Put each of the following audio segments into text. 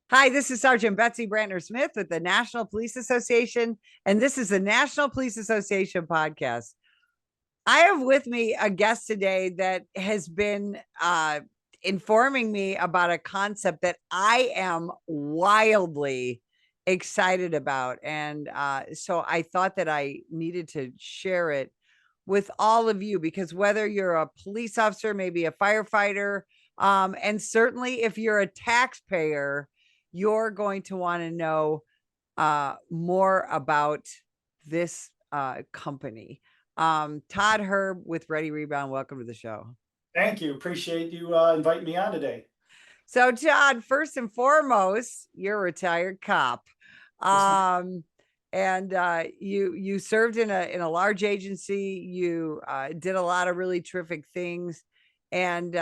Hi, this is Sergeant Betsy Brantner Smith with the National Police Association, and this is the National Police Association podcast. I have with me a guest today that has been informing me about a concept that I am wildly excited about. And so I thought that I needed to share it with all of you because whether you're a police officer, maybe a firefighter, and certainly if you're a taxpayer, you're going to want to know more about this company. Todd Herb with Ready Rebound, welcome to the show. Thank you. Appreciate you inviting me on today. So, Todd, first and foremost, you're a retired cop. Yes, ma'am. And you served in a large agency. You did a lot of really terrific things, and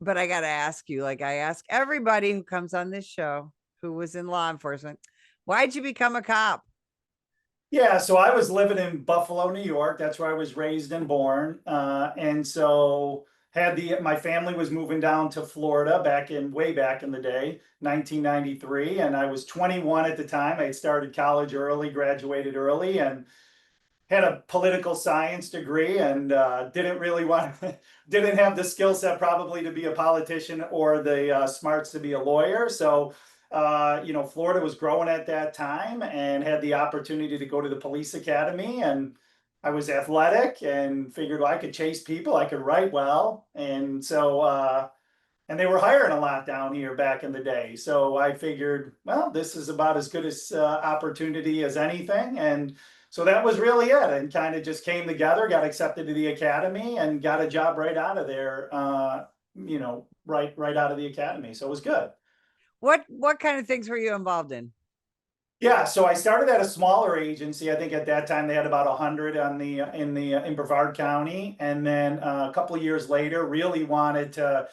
but I got to ask you, like I ask everybody who comes on this show who was in law enforcement, why'd you become a cop? Yeah, so I was living in Buffalo, New York. That's where I was raised and born. And so had my family was moving down to Florida way back in the day, 1993, and I was 21 at the time. I had started college early, graduated early, and had a political science degree and didn't really want didn't have the skill set probably to be a politician or the smarts to be a lawyer. So Florida was growing at that time and had the opportunity to go to the police academy, and I was athletic and figured, well, I could chase people, I could write well, and they were hiring a lot down here back in the day. So I figured, well, this is about as good as opportunity as anything. And so that was really it, and kind of just came together, got accepted to the academy and got a job right out of there, right out of the academy. So it was good. What kind of things were you involved in? Yeah, so I started at a smaller agency. I think at that time they had about 100 on the in Brevard County, and then a couple of years later, really wanted to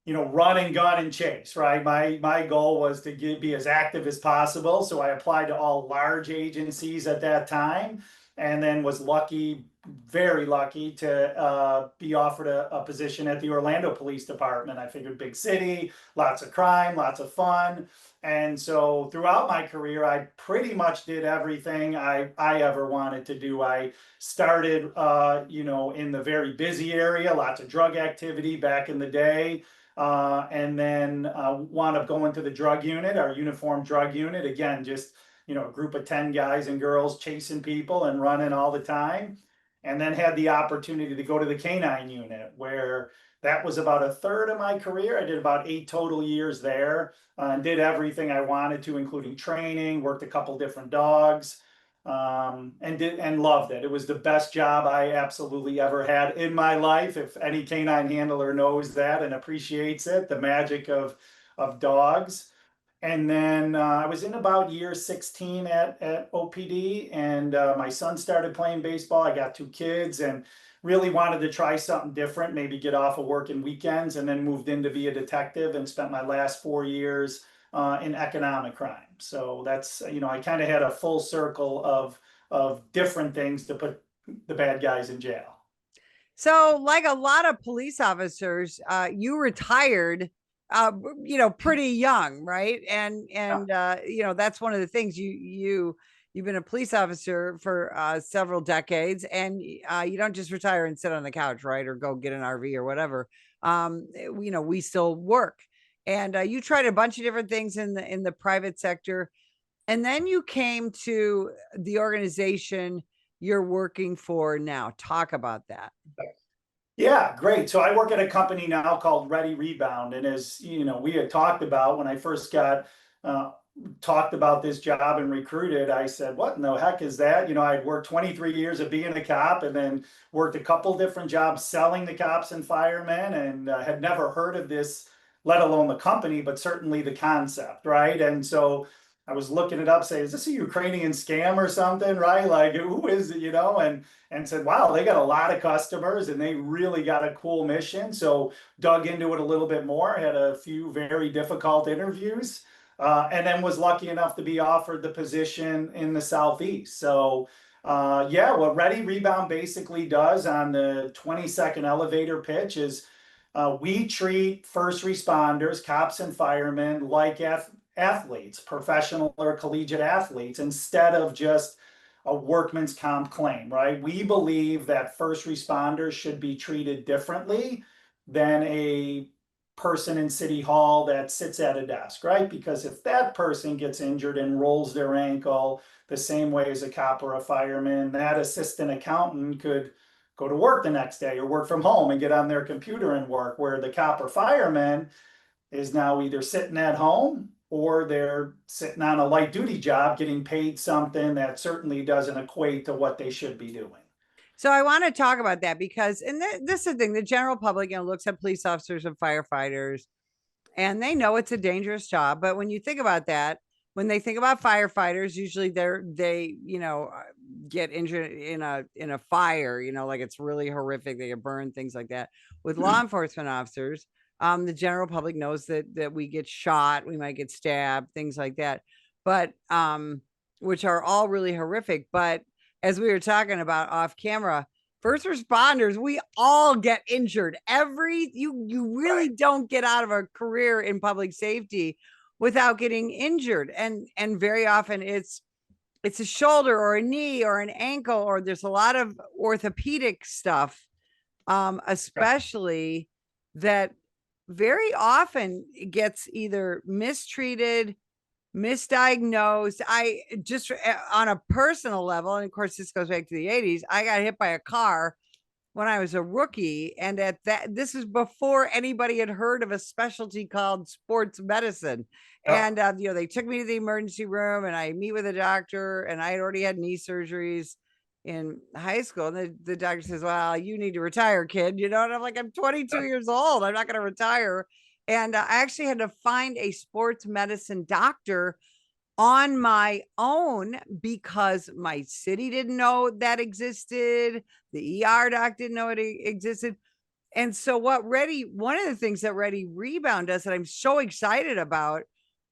run and gun and chase, right? My goal was to be as active as possible. So I applied to all large agencies at that time, and then was lucky, very lucky to be offered a position at the Orlando Police Department. I figured big city, lots of crime, lots of fun. And so throughout my career, I pretty much did everything I ever wanted to do. I started, in the very busy area, lots of drug activity back in the day, and then wound up going to the drug unit, our uniform drug unit. Again, just a group of 10 guys and girls chasing people and running all the time. And then had the opportunity to go to the canine unit, where that was about a third of my career. I did about 8 total years there, and did everything I wanted to, including training, worked a couple different dogs, and loved it. It was the best job I absolutely ever had in my life. If any canine handler knows that and appreciates it, the magic of dogs. And then I was in about year 16 at OPD, and my son started playing baseball. I got 2 kids and really wanted to try something different, maybe get off of work and weekends, and then moved in to be a detective and spent my last 4 years in economic crime. So that's, I kind of had a full circle of different things to put the bad guys in jail. So, like a lot of police officers, you retired, pretty young, right? And that's one of the things you've been a police officer for several decades, and you don't just retire and sit on the couch, right, or go get an RV or whatever. We still work, and you tried a bunch of different things in the private sector, and then you came to the organization you're working for now. Talk about that. Yeah, great. So I work at a company now called Ready Rebound, and as we had talked about when I first got uh, talked about this job and recruited, I said, "What in the heck is that?" I'd worked 23 years of being a cop, and then worked a couple different jobs selling to cops and firemen, and had never heard of this, let alone the company, but certainly the concept, right? And so I was looking it up, saying, "Is this a Ukrainian scam or something?" Right? Like, who is it? And said, wow, they got a lot of customers and they really got a cool mission. So dug into it a little bit more, had a few very difficult interviews, and then was lucky enough to be offered the position in the Southeast. So yeah, what Ready Rebound basically does on the 20-second elevator pitch is we treat first responders, cops and firemen, like athletes, professional or collegiate athletes, instead of just a workman's comp claim, right? We believe that first responders should be treated differently than a person in City Hall that sits at a desk, right? Because if that person gets injured and rolls their ankle the same way as a cop or a fireman, that assistant accountant could go to work the next day or work from home and get on their computer and work, where the cop or fireman is now either sitting at home or they're sitting on a light duty job getting paid something that certainly doesn't equate to what they should be doing. So I want to talk about that because, and this is the thing, the general public, looks at police officers and firefighters and they know it's a dangerous job. But when you think about that, when they think about firefighters, usually get injured in a fire, like it's really horrific. They get burned, things like that. With law enforcement officers, the general public knows that we get shot, we might get stabbed, things like that. But which are all really horrific. But as we were talking about off camera, first responders, we all get injured. You really don't get out of a career in public safety without getting injured. And very often it's a shoulder or a knee or an ankle, or there's a lot of orthopedic stuff, especially that very often gets either mistreated, misdiagnosed. I just, on a personal level, and of course this goes back to the 80s, I got hit by a car when I was a rookie, and this is before anybody had heard of a specialty called sports medicine. And they took me to the emergency room and I meet with a doctor, and I had already had knee surgeries in high school, and the doctor says, well, you need to retire, kid, and I'm like, I'm 22 years old, I'm not going to retire. And I actually had to find a sports medicine doctor on my own because my city didn't know that existed. The ER doc didn't know it existed. And so one of the things that Ready Rebound does that I'm so excited about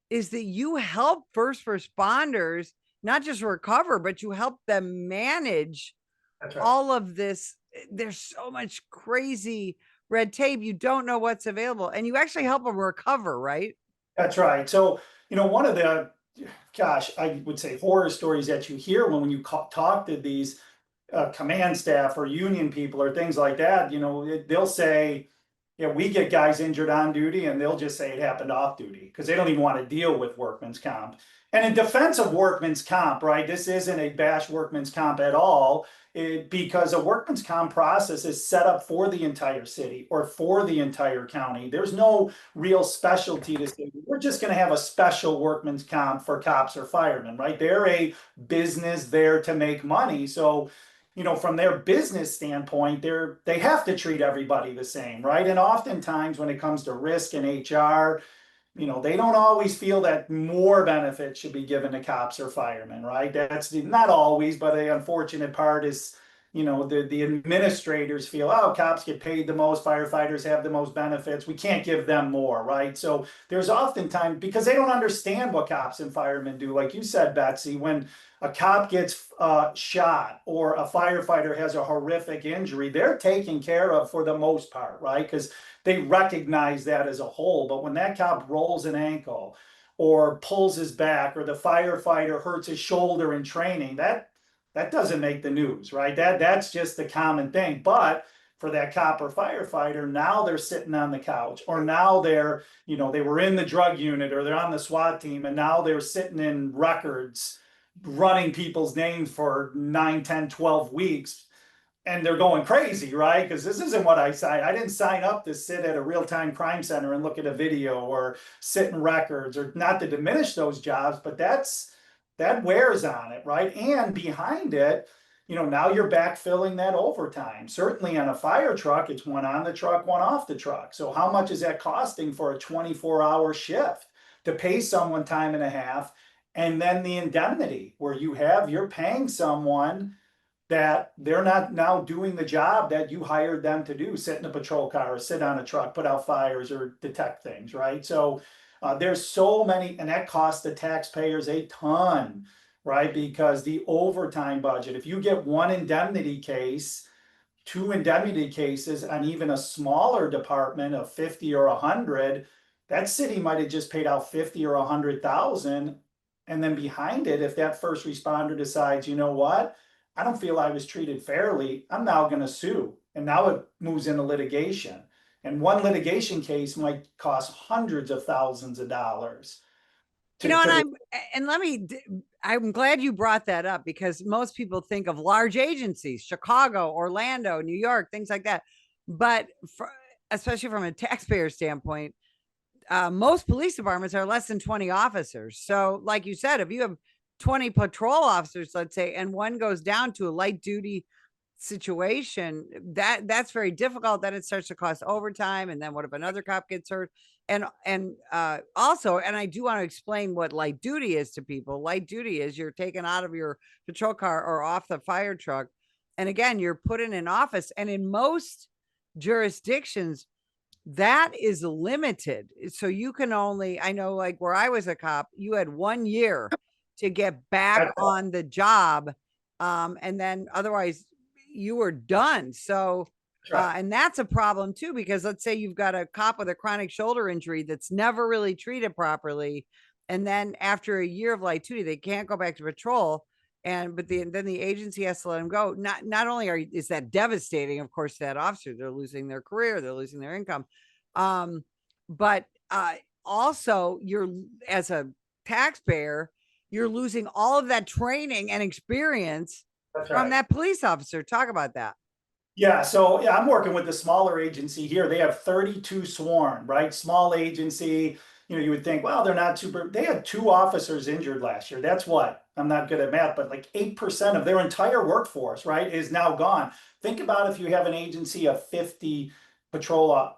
is that you help first responders not just recover, but you help them manage all of this. There's so much crazy red tape. You don't know what's available, and you actually help them recover, right? That's right. So, one of the, gosh, I would say horror stories that you hear when you talk to these command staff or union people or things like that, they'll say, yeah, we get guys injured on duty, and they'll just say it happened off duty because they don't even want to deal with workman's comp. And in defense of workman's comp, right, this isn't a bash workman's comp at all, because a workman's comp process is set up for the entire city or for the entire county. There's no real specialty to say, we're just going to have a special workman's comp for cops or firemen, right? They're a business there to make money. So, from their business standpoint, they have to treat everybody the same, right? And oftentimes when it comes to risk and HR, they don't always feel that more benefits should be given to cops or firemen, right? That's not always, but the unfortunate part is, the administrators feel, oh, cops get paid the most, firefighters have the most benefits, we can't give them more, right? So there's oftentimes, because they don't understand what cops and firemen do, like you said, Betsy, when a cop gets shot or a firefighter has a horrific injury, they're taken care of for the most part, right? Because they recognize that as a whole. But when that cop rolls an ankle or pulls his back, or the firefighter hurts his shoulder in training, that doesn't make the news, right? That's just the common thing. But for that cop or firefighter, now they're sitting on the couch, or now they're, they were in the drug unit, or they're on the SWAT team, and now they're sitting in records running people's names for 9, 10, 12 weeks, and they're going crazy, right? Because this isn't what I signed. I didn't sign up to sit at a real-time crime center and look at a video or sit in records, or not to diminish those jobs, but that wears on it, right? And behind it, now you're backfilling that overtime. Certainly on a fire truck, it's one on the truck, one off the truck. So how much is that costing for a 24-hour shift to pay someone time and a half? And then the indemnity, where you're paying someone that they're not now doing the job that you hired them to do, sit in a patrol car or sit on a truck, put out fires or detect things, right? So there's so many, and that costs the taxpayers a ton, right? Because the overtime budget, if you get one indemnity case, two indemnity cases on even a smaller department of 50 or 100, that city might have just paid out 50 or 100,000. And then behind it, if that first responder decides, you know what, I don't feel I was treated fairly, I'm now going to sue. And now it moves into litigation. And one litigation case might cost hundreds of thousands of dollars You know, to the. and I'm glad you brought that up because most people think of large agencies, Chicago, Orlando, New York, things like that. But especially from a taxpayer standpoint, most police departments are less than 20 officers. So, like you said, if you have 20 patrol officers, let's say, and one goes down to a light duty situation, that's very difficult. Then it starts to cost overtime. And then what if another cop gets hurt? And also, and I do want to explain what light duty is to people. Light duty is you're taken out of your patrol car or off the fire truck. And again, you're put in an office. And in most jurisdictions, that is limited. So you can only, I know, like where I was a cop, you had 1 year to get back on the job. And then otherwise you were done. So, and that's a problem too, because let's say you've got a cop with a chronic shoulder injury that's never really treated properly. And then after a year of light duty, they can't go back to patrol. And then the agency has to let them go. Not only is that devastating, of course, to that officer, they're losing their career, they're losing their income. But also you're, as a taxpayer, you're losing all of that training and experience from that police officer. Talk about that. Yeah, so yeah, I'm working with the smaller agency here. They have 32 sworn, right? Small agency. You would think, well, they're not super. They had 2 officers injured last year. That's what, I'm not good at math, but like 8% of their entire workforce, right, is now gone. Think about if you have an agency of 50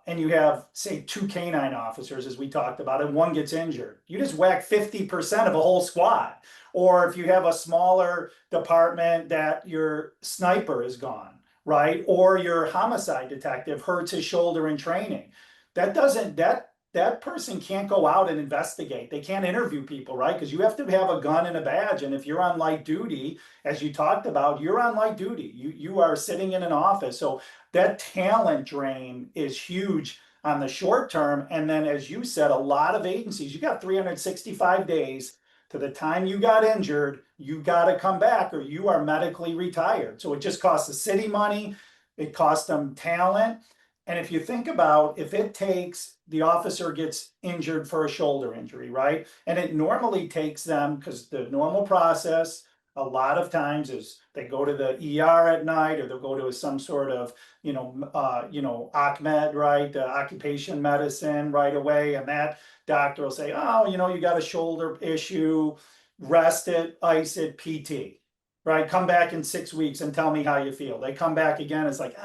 and you have, say, 2 canine officers, as we talked about, and one gets injured. You just whack 50% of a whole squad. Or if you have a smaller department that your sniper is gone, right? Or your homicide detective hurts his shoulder in training. That person can't go out and investigate. They can't interview people, right? Because you have to have a gun and a badge. And if you're on light duty, as you talked about, you're on light duty. You are sitting in an office. So that talent drain is huge on the short term. And then, as you said, a lot of agencies, you got 365 days to the time you got injured, you got to come back or you are medically retired. So it just costs the city money, it costs them talent. And if you think about, if it takes, the officer gets injured for a shoulder injury, right? And it normally takes them, because the normal process a lot of times is they go to the ER at night, or they'll go to some sort of, OCMED, right? Occupation medicine right away. And that doctor will say, oh, you got a shoulder issue, rest it, ice it, PT, right? Come back in 6 weeks and tell me how you feel. They come back again. It's like,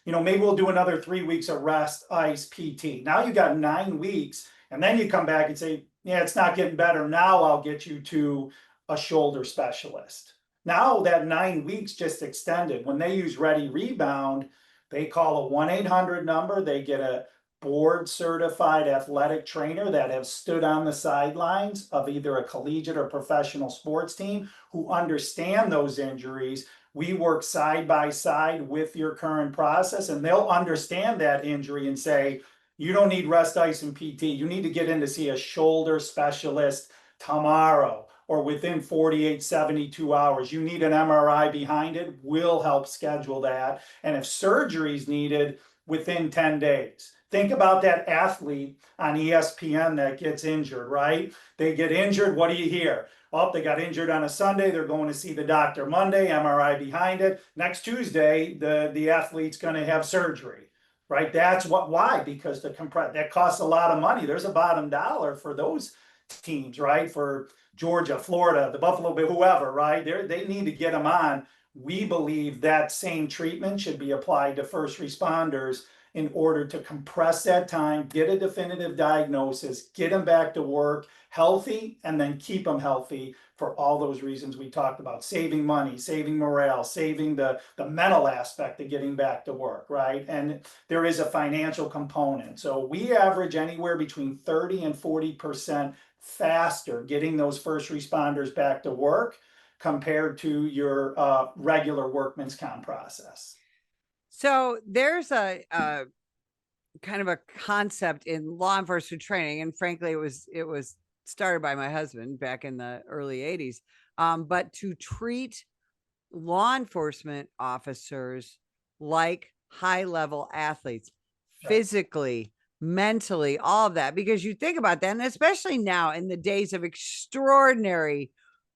maybe we'll do another 3 weeks of rest, ice, PT. Now you got 9 weeks, and then you come back and say, yeah, it's not getting better. Now I'll get you to a shoulder specialist. Now that 9 weeks just extended. When they use Ready Rebound, they call a 1-800 number. They get a board certified athletic trainer that have stood on the sidelines of either a collegiate or professional sports team who understand those injuries. We work side by side with your current process, and they'll understand that injury and say, you don't need rest, ice, and PT. You need to get in to see a shoulder specialist tomorrow or within 48, 72 hours. You need an MRI behind it. We'll help schedule that. And if surgery is needed, within 10 days. Think about that athlete on ESPN that gets injured, right? They get injured. What do you hear? Oh, they got injured on a Sunday. They're going to see the doctor Monday, MRI behind it. Next Tuesday, the athlete's going to have surgery, right? That's why? Because that costs a lot of money. There's a bottom dollar for those teams, right? For Georgia, Florida, the Buffalo Bills, whoever, right? They need to get them on. We believe that same treatment should be applied to first responders in order to compress that time, get a definitive diagnosis, get them back to work healthy, and then keep them healthy for all those reasons we talked about: saving money, saving morale, saving the mental aspect of getting back to work, right? And there is a financial component. So we average anywhere between 30 and 40% faster getting those first responders back to work compared to your regular workman's comp process. So there's kind of a concept in law enforcement training, and frankly, it was started by my husband back in the early 80s. But to treat law enforcement officers like high level athletes, Right. physically, mentally, all of that. Because you think about that, and especially now in the days of extraordinary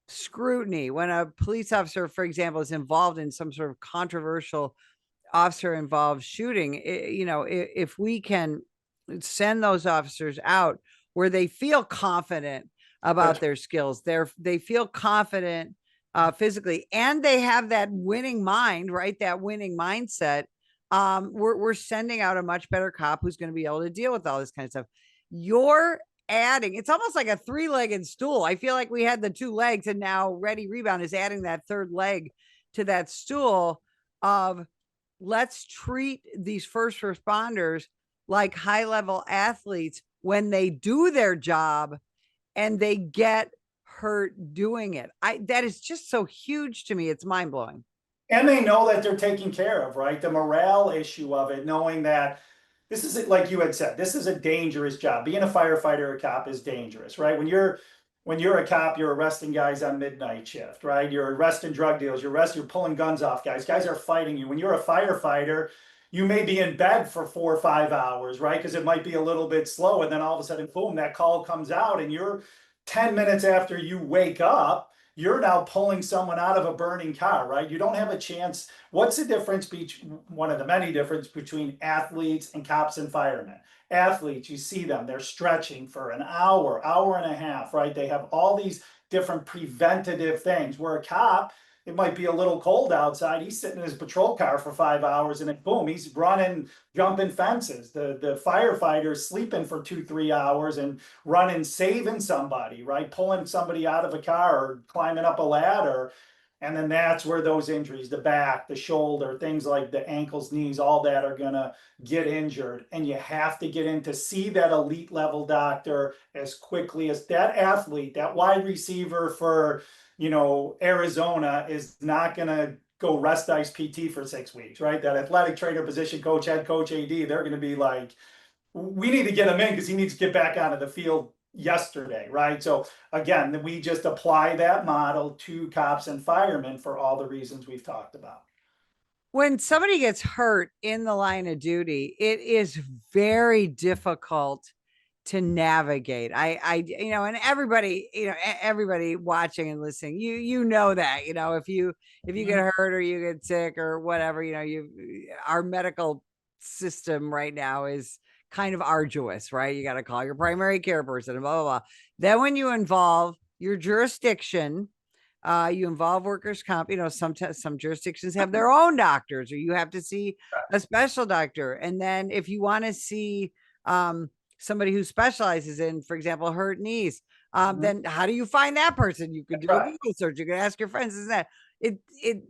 scrutiny, when a police officer, for example, is involved in some sort of controversial officer involved shooting, if we can send those officers out where they feel confident about That's their skills, they feel confident physically, and they have that winning mind, right? That winning mindset. We're sending out a much better cop who's going to be able to deal with all this kind of stuff. You're adding, it's almost like a three-legged stool. I feel like we had the two legs, and now Ready Rebound is adding that third leg to that stool of, let's treat these first responders like high level athletes when they do their job and they get hurt doing it. That is just so huge to me. It's mind blowing. And they know that they're taken care of, right? The morale issue of it, knowing that this is, like you had said, this is a dangerous job. Being a firefighter or a cop is dangerous, right? When you're a cop, you're arresting guys on midnight shift, right? You're arresting drug dealers, you're pulling guns off guys. Guys are fighting you. When you're a firefighter, you may be in bed for 4 or 5 hours, right? Because it might be a little bit slow, and then all of a sudden, boom, that call comes out, and you're 10 minutes after you wake up, you're now pulling someone out of a burning car, right? You don't have a chance. What's the difference between, one of the many differences between athletes and cops and firemen? Athletes, you see them, they're stretching for an hour, hour and a half, right? They have all these different preventative things. Where a cop, it might be a little cold outside. He's sitting in his patrol car for 5 hours, and then boom, he's running, jumping fences. The firefighter's sleeping for 2, 3 hours and running, saving somebody, right? Pulling somebody out of a car or climbing up a ladder. And then that's where those injuries, the back, the shoulder, things like the ankles, knees, all that are gonna get injured. And you have to get in to see that elite level doctor as quickly as that athlete, that wide receiver for, Arizona is not gonna go rest ice PT for 6 weeks, right? That athletic trainer, position coach, head coach, AD, they're gonna be like, we need to get him in because he needs to get back onto the field yesterday, right? So again, we just apply that model to cops and firemen for all the reasons we've talked about. When somebody gets hurt in the line of duty, it is very difficult to navigate. And everybody, everybody watching and listening, you know that, if you get hurt or you get sick or whatever, our medical system right now is kind of arduous, right? You got to call your primary care person and blah, blah, blah. Then when you involve your jurisdiction, you involve workers' comp. Sometimes some jurisdictions have their own doctors, or you have to see a special doctor. And then if you want to see somebody who specializes in, for example, hurt knees, then how do you find that person? You could do a Right. Google search. You can ask your friends. Isn't that it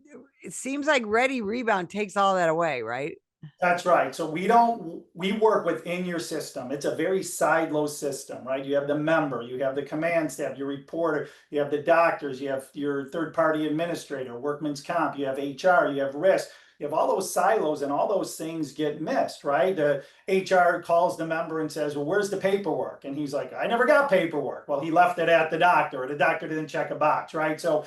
seems like Ready Rebound takes all that away, right? That's right. So we work within your system. It's a very siloed system, right? You have the member, you have the command staff, your reporter, you have the doctors, you have your third party administrator, workman's comp, you have HR, you have risk, you have all those silos, and all those things get missed, right? The HR calls the member and says, well, where's the paperwork? And he's like, I never got paperwork. Well, he left it at the doctor, or the doctor didn't check a box, right? So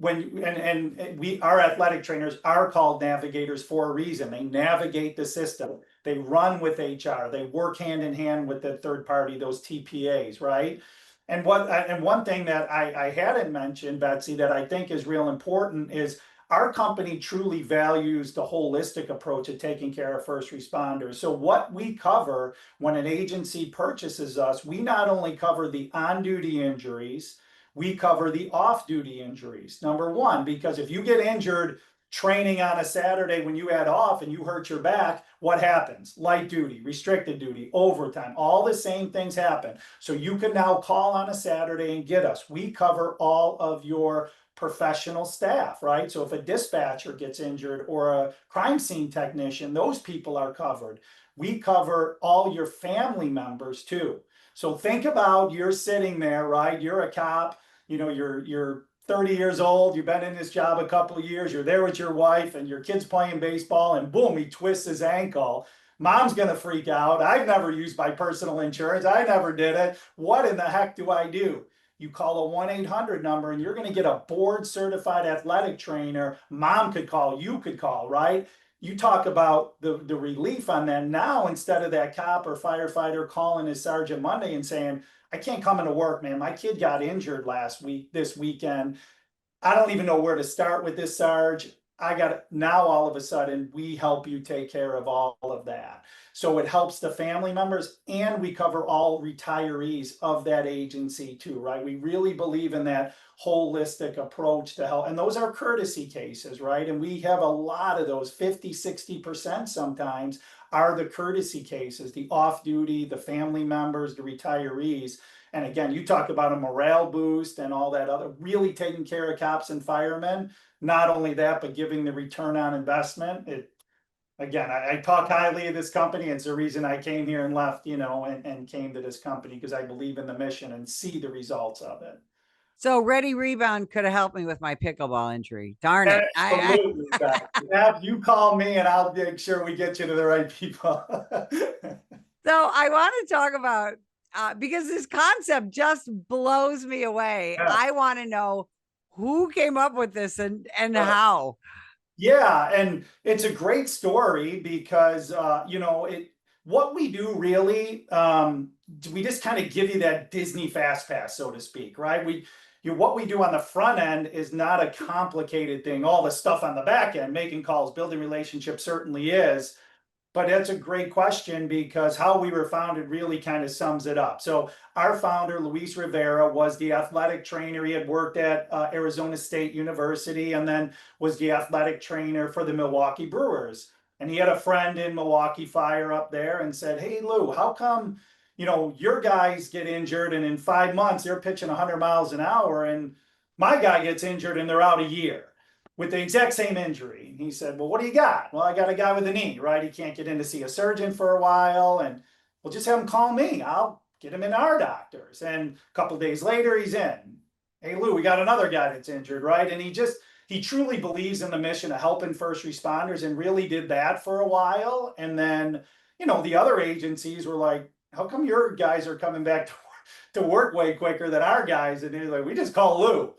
our athletic trainers are called navigators for a reason. They navigate the system, they run with HR, they work hand in hand with the third party, those TPAs, right? And one thing that I hadn't mentioned, Betsy, that I think is real important is our company truly values the holistic approach of taking care of first responders. So what we cover when an agency purchases us, we not only cover the on-duty injuries, we cover the off-duty injuries. Number one, because if you get injured training on a Saturday when you had off and you hurt your back, what happens? Light duty, restricted duty, overtime, all the same things happen. So you can now call on a Saturday and get us. We cover all of your professional staff, right? So if a dispatcher gets injured or a crime scene technician, those people are covered. We cover all your family members too. So think about, you're sitting there, right? You're a cop, you're 30 years old, you've been in this job a couple of years, you're there with your wife and your kid's playing baseball, and boom, he twists his ankle. Mom's going to freak out. I've never used my personal insurance. I never did it. What in the heck do I do? You call a 1-800 number and you're going to get a board certified athletic trainer. Mom could call, you could call, right? You talk about the relief on that now, instead of that cop or firefighter calling his Sergeant Monday and saying, I can't come into work, man. My kid got injured this weekend. I don't even know where to start with this, Sarge. I got now all of a sudden we help you take care of all of that. So it helps the family members, and we cover all retirees of that agency too, right? We really believe in that holistic approach to help. And those are courtesy cases, right? And we have a lot of those, 50, 60% sometimes are the courtesy cases, the off duty, the family members, the retirees. And again, you talk about a morale boost and all that other, really taking care of cops and firemen. Not only that, but giving the return on investment. Again, I talk highly of this company. It's the reason I came here and left, and came to this company, because I believe in the mission and see the results of it. So Ready Rebound could have helped me with my pickleball injury. Darn it. Absolutely, you call me and I'll make sure we get you to the right people. So I want to talk about, because this concept just blows me away. Yeah. I want to know who came up with this and how. Yeah, and it's a great story because what we do really, we just kind of give you that Disney fast pass, so to speak, right? What we do on the front end is not a complicated thing. All the stuff on the back end, making calls, building relationships, certainly is. But that's a great question, because how we were founded really kind of sums it up. So our founder, Luis Rivera, was the athletic trainer. He had worked at Arizona State University and then was the athletic trainer for the Milwaukee Brewers. And he had a friend in Milwaukee Fire up there and said, hey, Lou, how come, your guys get injured and in 5 months they're pitching 100 miles an hour, and my guy gets injured and they're out a year with the exact same injury? He said, well, what do you got? Well, I got a guy with a knee, right? He can't get in to see a surgeon for a while. And we'll just have him call me. I'll get him in our doctors. And a couple of days later, he's in. Hey, Lou, we got another guy that's injured, right? And he truly believes in the mission of helping first responders, and really did that for a while. And then, the other agencies were like, how come your guys are coming back to work way quicker than our guys? And they're like, we just call Lou.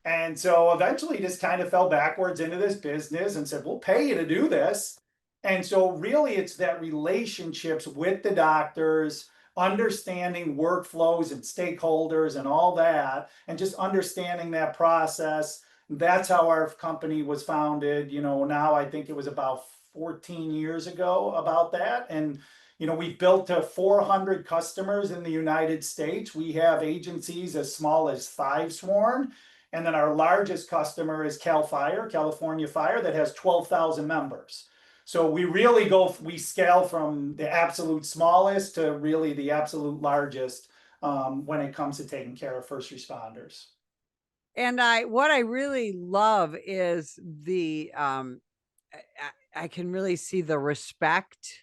And so eventually just kind of fell backwards into this business and said, we'll pay you to do this. And so really it's that relationships with the doctors, understanding workflows and stakeholders and all that, and just understanding that process. That's how our company was founded. Now I think it was about 14 years ago about that. And we've built to 400 customers in the United States. We have agencies as small as 5 sworn. And then our largest customer is Cal Fire, California Fire, that has 12,000 members. So we scale from the absolute smallest to really the absolute largest when it comes to taking care of first responders. And what I really love is I can really see the respect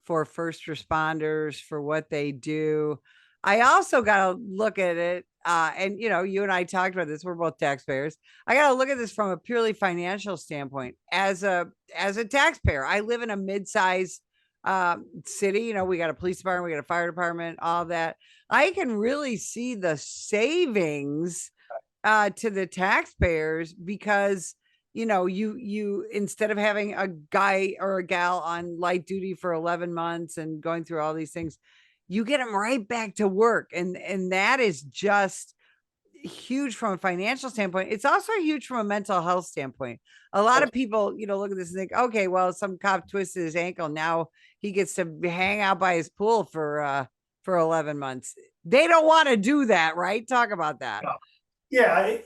for first responders, for what they do. I also got to look at it. And you and I talked about this. We're both taxpayers. I got to look at this from a purely financial standpoint. As a taxpayer, I live in a mid-sized city. We got a police department, we got a fire department, all that. I can really see the savings to the taxpayers, because you instead of having a guy or a gal on light duty for 11 months and going through all these things, you get them right back to work. And that is just huge from a financial standpoint. It's also huge from a mental health standpoint. A lot of people, look at this and think, okay, well, some cop twisted his ankle. Now he gets to hang out by his pool for 11 months. They don't want to do that, right? Talk about that. Yeah,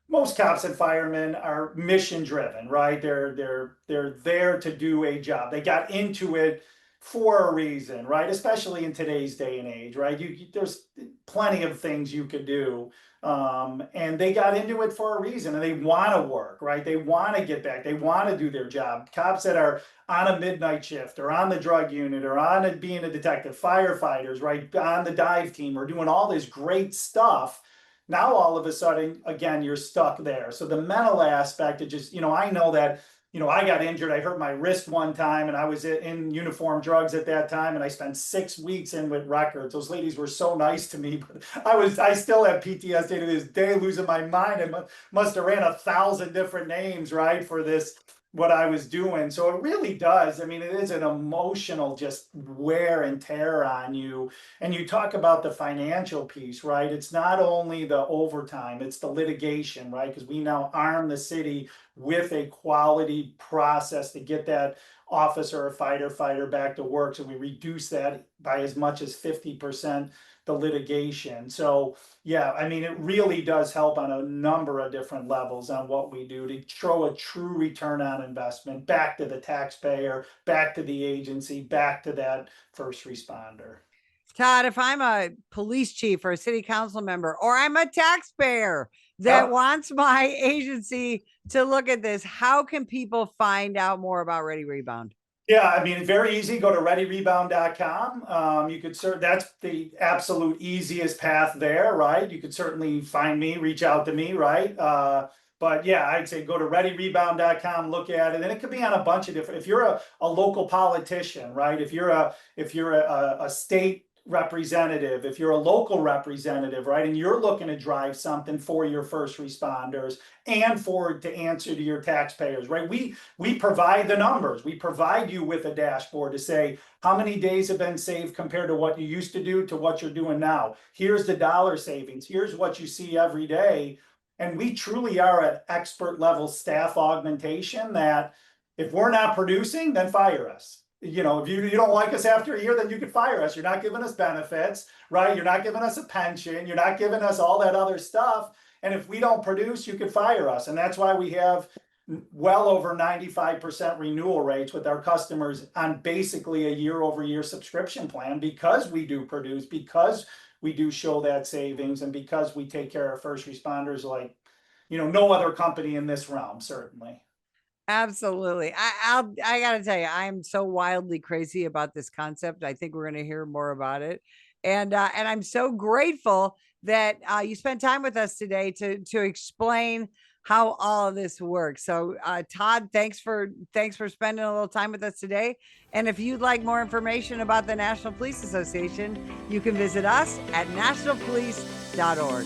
most cops and firemen are mission driven, right? They're there to do a job. They got into it for a reason, right? Especially in today's day and age, right? There's plenty of things you could do, and they got into it for a reason, and they want to work, right? They want to get back. They want to do their job. Cops that are on a midnight shift, or on the drug unit, or on being a detective, firefighters, right, on the dive team, or doing all this great stuff. Now all of a sudden, again, you're stuck there. So the mental aspect of just, I know that I got injured. I hurt my wrist one time, and I was in uniform drugs at that time, and I spent 6 weeks in with records. Those ladies were so nice to me, but I still have PTSD to this day, losing my mind. I must have ran 1,000 different names, right, for this, what I was doing. So it really does. I mean, it is an emotional just wear and tear on you. And you talk about the financial piece, right? It's not only the overtime, it's the litigation, right? Because we now arm the city with a quality process to get that officer or fighter back to work. So we reduce that by as much as 50%, the litigation. So yeah, I mean, it really does help on a number of different levels on what we do to show a true return on investment back to the taxpayer, back to the agency, back to that first responder. Todd, if I'm a police chief or a city council member, or I'm a taxpayer that wants my agency to look at this, how can people find out more about Ready Rebound? Yeah, I mean, very easy. Go to readyrebound.com. You could that's the absolute easiest path there, right? You could certainly find me, reach out to me, right? But yeah, I'd say go to readyrebound.com, look at it. And it could be on a bunch of different, if you're a local politician, right? If you're a state representative, if you're a local representative, right, and you're looking to drive something for your first responders and to answer to your taxpayers, right, we provide the numbers. We provide you with a dashboard to say how many days have been saved compared to what you used to do to what you're doing now. Here's the dollar savings. Here's what you see every day. And we truly are an expert level staff augmentation that if we're not producing, then fire us. If you don't like us after a year, then you could fire us. You're not giving us benefits, right? You're not giving us a pension. You're not giving us all that other stuff. And if we don't produce, you could fire us. And that's why we have well over 95% renewal rates with our customers on basically a year-over-year subscription plan, because we do produce, because we do show that savings, and because we take care of first responders like, no other company in this realm, certainly. Absolutely. I gotta tell you, I am so wildly crazy about this concept. I think we're going to hear more about it. And I'm so grateful that you spent time with us today to explain how all of this works. So Todd, thanks for spending a little time with us today. And if you'd like more information about the National Police Association, you can visit us at nationalpolice.org.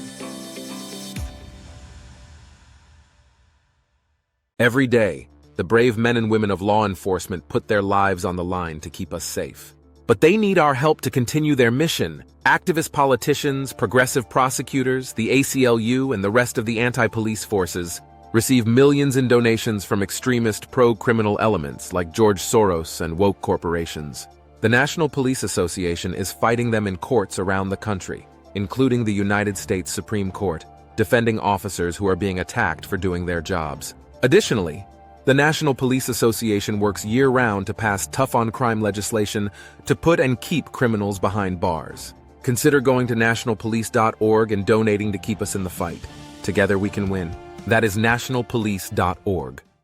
Every day, the brave men and women of law enforcement put their lives on the line to keep us safe. But they need our help to continue their mission. Activist politicians, progressive prosecutors, the ACLU, and the rest of the anti-police forces receive millions in donations from extremist pro-criminal elements like George Soros and woke corporations. The National Police Association is fighting them in courts around the country, including the United States Supreme Court, defending officers who are being attacked for doing their jobs. Additionally, the National Police Association works year-round to pass tough-on-crime legislation to put and keep criminals behind bars. Consider going to nationalpolice.org and donating to keep us in the fight. Together we can win. That is nationalpolice.org.